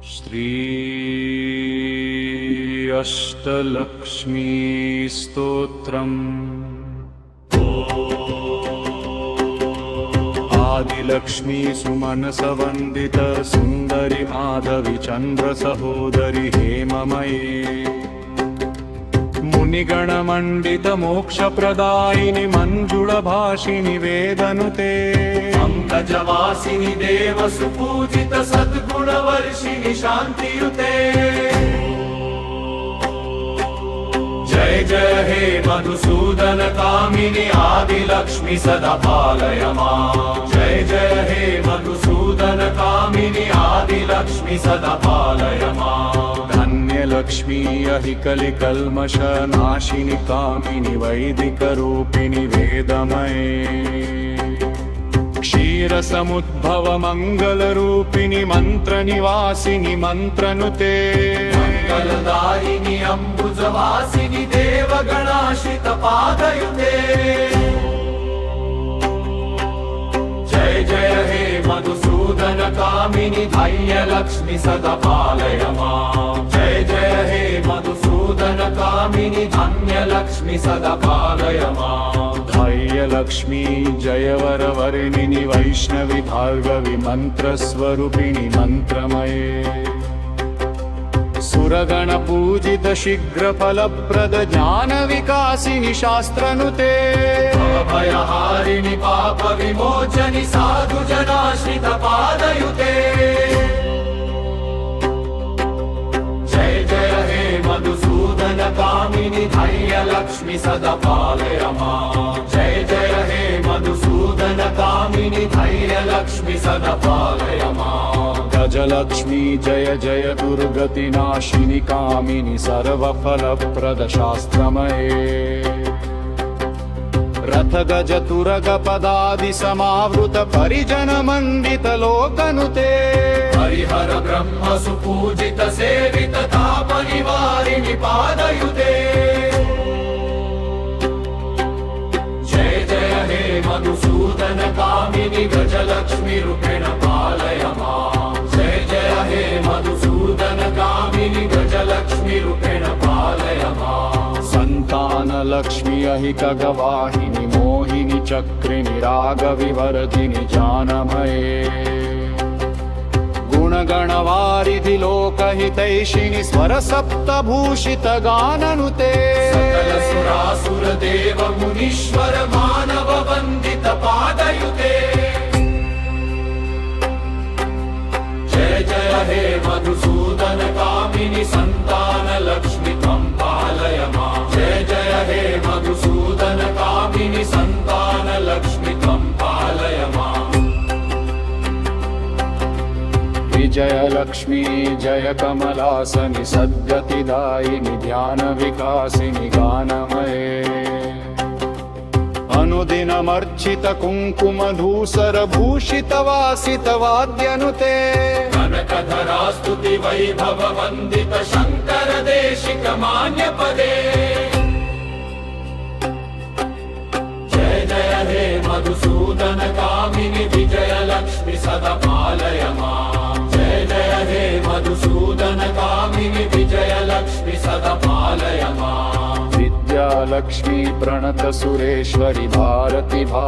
श्री अष्टलक्ष्मी स्तोत्रम्। आदिलक्ष्मी सुमनसवन्दित सुन्दरि माधवी चन्द्र सहोदरि हेममये मुनिगणमण्डित मोक्षप्रदायिनि मञ्जुळभाषिनि वेदनुते पंकजवासिनि देव सुपूजित सद्गुणवर्षिणि शान्तियुते। जय जय हे मधुसूदन कामिनि आदिलक्ष्मी सदा पालय माम्। जय जय हे मधुसूदन कामिनि आदिलक्ष्मी सदा पालय माम्। धन्यलक्ष्मी अहिकलिकल्मष नाशिनि कामिनि वैदिकरूपिणि वेदमये क्षीरसमुद्भव मङ्गलरूपिणि मन्त्रनिवासिनि मन्त्रनुते मङ्गलदायिनि अम्बुजवासिनि देवगणाश्रित पादयुते। जय जय हे मधुसूदन कामिनि धन्यलक्ष्मी सदा पालय माम्। जय जय हे मधुसूदन कामिनि धन्यलक्ष्मी सदा पालय माम्। धैर्यलक्ष्मी जयवरवर्णिनि वैष्णवि भार्गवि मन्त्रस्वरूपिणि मन्त्रमये सुरगणपूजित शीघ्रफलप्रद ज्ञानविकासिनि शास्त्रनुते भयहारिणि पापविमोचनि साधुजनाश्रित पादयुते। जय जय हे मधुसूदन कामिनि धैर्यलक्ष्मी सदा पालय माम्। जय जय हे मधुसूदन कामिनि धैर्यलक्ष्मी सदा पालय माम्। गजलक्ष्मी जय जय दुर्गतिनाशिनि कामिनि सर्वफलप्रद शास्त्रमये रथ गज तुरग पदादि समावृत परिजन मंडित लोकनुते हरिहर ब्रह्म सुपूजित सेवित ताप निवारिणि पादयुते। जय जय हे मधुसूदन कामिनि गजलक्ष्मी रूपेण पालय माम्। जय जय हे मधुसूदन कामिनि गजलक्ष्मी रूपेण पालय माम्। संतानलक्ष्मी अहिकगवाहिनि मोहिनि चक्रिणि रागविवर्धिनि जानमये गुणगणवारिधि लोकहितैषिणि स्वरसप्तभूषित गाननुते सकल सुरासुर देव मुनीश्वर मानव वन्दित पादयुते। जय जय हे मधुसूदन कामिनि संतान लक्ष्मी त्वं पालय माम्। जय जय हे मधुसूदन कामिनि संतान लक्ष्मी त्वं पालय माम्। विजयलक्ष्मी जय कमलासनि सद्गतिदायिनि ध्यानविकासिनि गानमये अनुदिनमर्चित कुङ्कुमधूसर भूषित वासित वाद्यनुते कनकधरा स्तुति वैभव वन्दित शङ्कर देशिक मान्य पदे। जय जय हे मधुसूदन कामिनि विजयलक्ष्मी सदा पालय माम्। जय जय हे मधुसूदन कामिनि विजयलक्ष्मी सदा पालय माम्। विद्यालक्ष्मी प्रणत सुरेश्वरि भारति भा